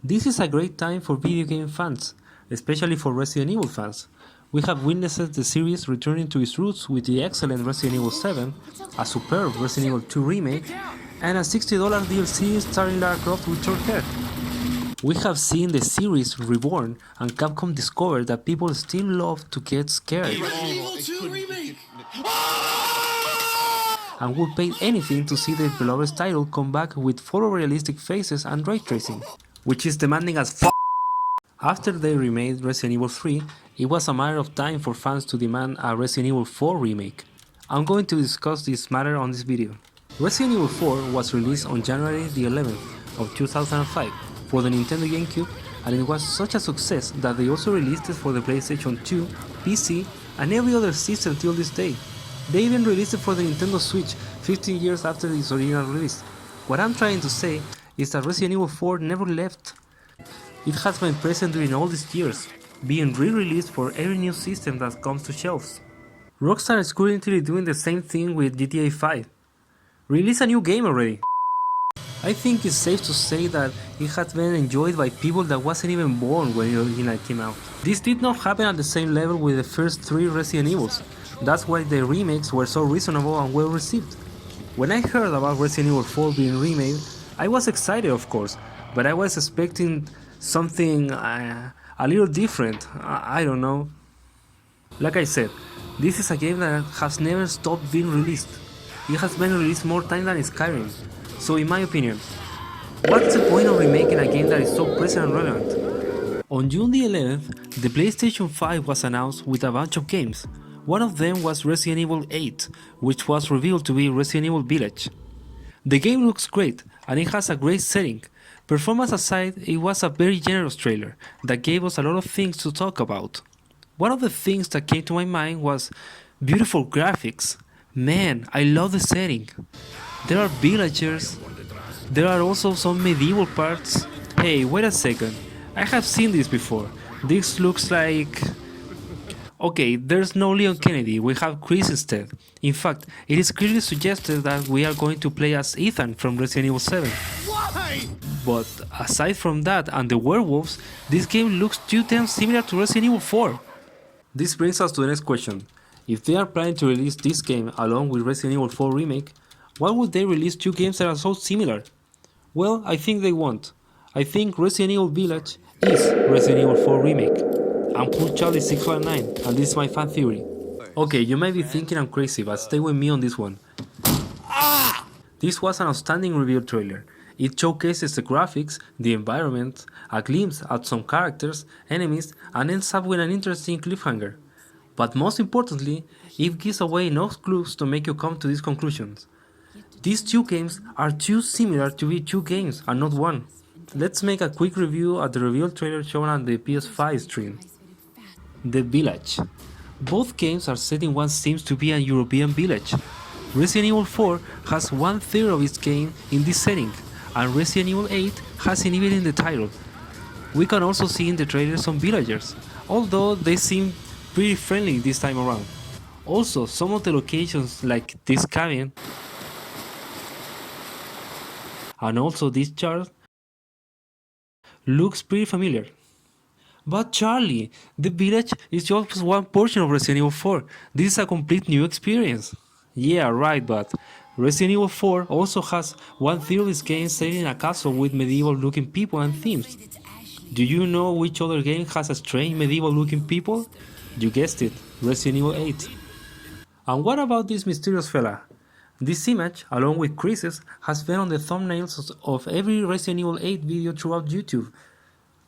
This is a great time for video game fans, especially for Resident Evil fans. We have witnessed the series returning to its roots with the excellent Resident Evil 7, a superb Resident Evil 2 remake, and a $60 DLC starring Lara Croft with short hair. We have seen the series reborn, and Capcom discovered that people still love to get scared. Resident Evil 2 Remake! And would pay anything to see the beloved title come back with photorealistic faces and ray tracing, which is demanding as f***. After they remade Resident Evil 3, it was a matter of time for fans to demand a Resident Evil 4 remake. I'm going to discuss this matter on this video. Resident Evil 4 was released on January the 11th of 2005 for the Nintendo GameCube, and it was such a success that they also released it for the PlayStation 2, PC, and every other system till this day. They even released it for the Nintendo Switch 15 years after its original release. What I'm trying to say is that Resident Evil 4 never left. It has been present during all these years, being re-released for every new system that comes to shelves. Rockstar is currently doing the same thing with GTA 5. Release a new game already! I think it's safe to say that it has been enjoyed by people that wasn't even born when the original came out. This did not happen at the same level with the first 3 Resident Evils. That's why the remakes were so reasonable and well received. When I heard about Resident Evil 4 being remade, I was excited of course, but I was expecting something a little different, I don't know. Like I said, this is a game that has never stopped being released. It has been released more times than Skyrim. So in my opinion, what's the point of remaking a game that is so present and relevant? On June the 11th, the PlayStation 5 was announced with a bunch of games. One of them was Resident Evil 8, which was revealed to be Resident Evil Village. The game looks great, and it has a great setting. Performance aside, it was a very generous trailer that gave us a lot of things to talk about. One of the things that came to my mind was beautiful graphics. Man, I love the setting. There are villagers. There are also some medieval parts. Hey, wait a second. I have seen this before. This looks like... Okay, there's no Leon Kennedy, we have Chris instead. In fact, it is clearly suggested that we are going to play as Ethan from Resident Evil 7. Why? But aside from that and the werewolves, this game looks too damn similar to Resident Evil 4. This brings us to the next question. If they are planning to release this game along with Resident Evil 4 Remake, why would they release 2 games that are so similar? Well, I think they won't. I think Resident Evil Village is Resident Evil 4 Remake. I'm Cool Charlie 619, and this is my fan theory. Okay, you might be thinking I'm crazy, but stay with me on this one. This was an outstanding reveal trailer. It showcases the graphics, the environment, a glimpse at some characters, enemies, and ends up with an interesting cliffhanger. But most importantly, it gives away enough clues to make you come to these conclusions. These 2 games are too similar to be 2 games and not one. Let's make a quick review at the reveal trailer shown on the PS5 stream. The Village. Both games are set in what seems to be a European village. Resident Evil 4 has 1/3 of its game in this setting, and Resident Evil 8 has it even in the title. We can also see in the trailer some villagers, although they seem pretty friendly this time around. Also, some of the locations like this cabin and also this chart looks pretty familiar. But Charlie, the village is just one portion of Resident Evil 4. This is a complete new experience. Yeah, right, but Resident Evil 4 also has 1/3 of its game set in a castle with medieval looking people and themes. Do you know which other game has a strange medieval looking people? You guessed it, Resident Evil 8. And what about this mysterious fella? This image, along with Chris's, has been on the thumbnails of every Resident Evil 8 video throughout YouTube.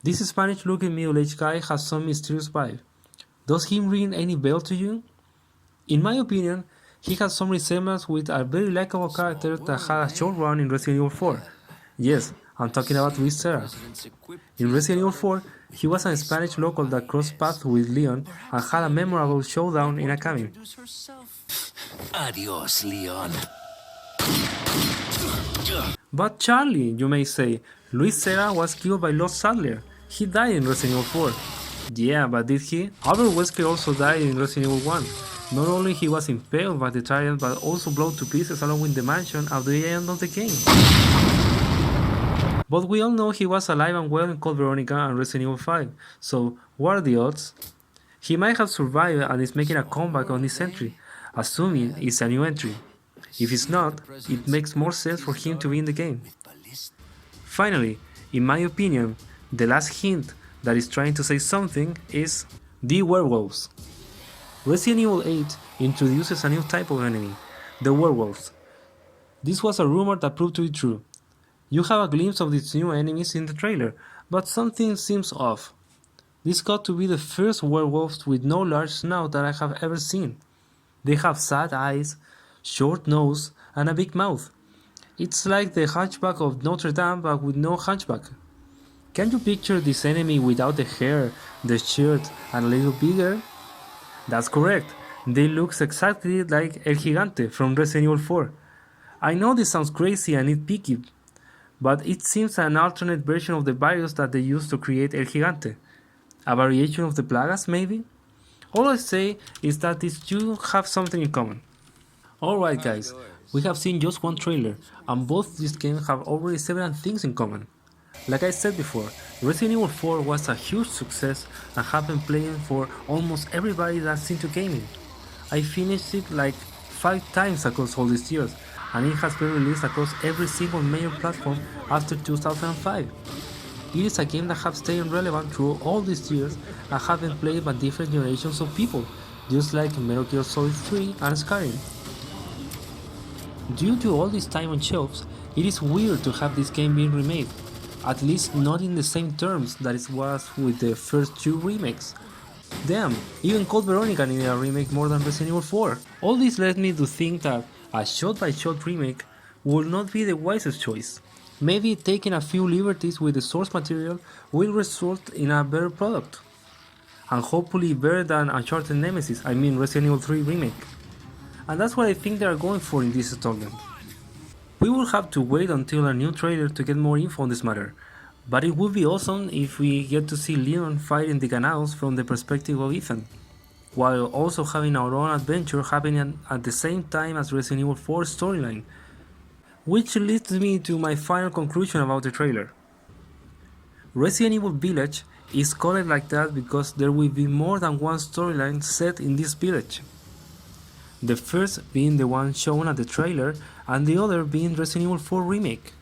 This Spanish-looking middle-aged guy has some mysterious vibe. Does he ring any bell to you? In my opinion, he has some resemblance with a very likable character that had a short run in Resident Evil 4. Yes, I'm talking about Luis Serra. In Resident Evil 4, he was a Spanish local that crossed paths with Leon and had a memorable showdown in a cabin. Adios, Leon. But Charlie, you may say, Luis Serra was killed by Los Sadler. He died in Resident Evil 4. Yeah, but did he? Albert Wesker also died in Resident Evil 1. Not only he was impaled by the tyrant, but also blown to pieces along with the mansion at the end of the game. But we all know he was alive and well in Code Veronica and Resident Evil 5, so what are the odds? He might have survived and is making a comeback on this entry, assuming it's a new entry. If it's not, it makes more sense for him to be in the game. Finally, in my opinion, the last hint that is trying to say something is the werewolves. Resident Evil 8 introduces a new type of enemy, the werewolves. This was a rumor that proved to be true. You have a glimpse of these new enemies in the trailer, but something seems off. This got to be the first werewolves with no large snout that I have ever seen. They have sad eyes, short nose, and a big mouth. It's like the Hunchback of Notre Dame but with no hunchback. Can you picture this enemy without the hair, the shirt, and a little bigger? That's correct. They look exactly like El Gigante from Resident Evil 4. I know this sounds crazy and nitpicky, but it seems an alternate version of the virus that they used to create El Gigante. A variation of the Plagas, maybe? All I say is that these two have something in common. Alright guys, we have seen just one trailer, and both these games have already several things in common. Like I said before, Resident Evil 4 was a huge success and have been playing for almost everybody that's into gaming. I finished it like 5 times across all these years, and it has been released across every single major platform after 2005. It is a game that has stayed relevant through all these years and have been played by different generations of people, just like Metal Gear Solid 3 and Skyrim. Due to all this time on shelves, it is weird to have this game being remade, at least not in the same terms that it was with the first 2 remakes. Damn, even Code Veronica needed a remake more than Resident Evil 4. All this led me to think that a shot-by-shot remake would not be the wisest choice. Maybe taking a few liberties with the source material will result in a better product. And hopefully better than Uncharted Nemesis, I mean Resident Evil 3 Remake. And that's what I think they are going for in this installment. We will have to wait until a new trailer to get more info on this matter, but it would be awesome if we get to see Leon fighting the Ganados from the perspective of Ethan, while also having our own adventure happening at the same time as Resident Evil 4 storyline. Which leads me to my final conclusion about the trailer. Resident Evil Village is called like that because there will be more than one storyline set in this village. The first being the one shown at the trailer and the other being Resident Evil 4 Remake.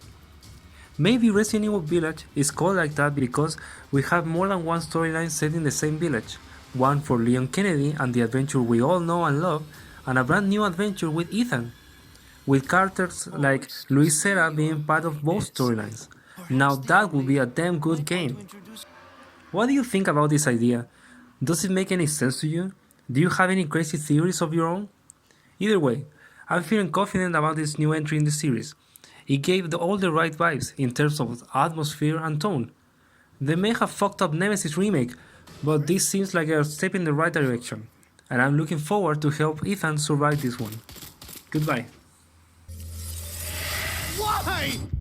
Maybe Resident Evil Village is called like that because we have more than one storyline set in the same village, one for Leon Kennedy and the adventure we all know and love, and a brand new adventure with Ethan, with characters like Luis Serra being part of both storylines. Now that would be a damn good game. What do you think about this idea? Does it make any sense to you? Do you have any crazy theories of your own? Either way, I'm feeling confident about this new entry in the series. It gave all the right vibes in terms of atmosphere and tone. They may have fucked up Nemesis Remake, but this seems like a step in the right direction, and I'm looking forward to help Ethan survive this one. Goodbye. Why?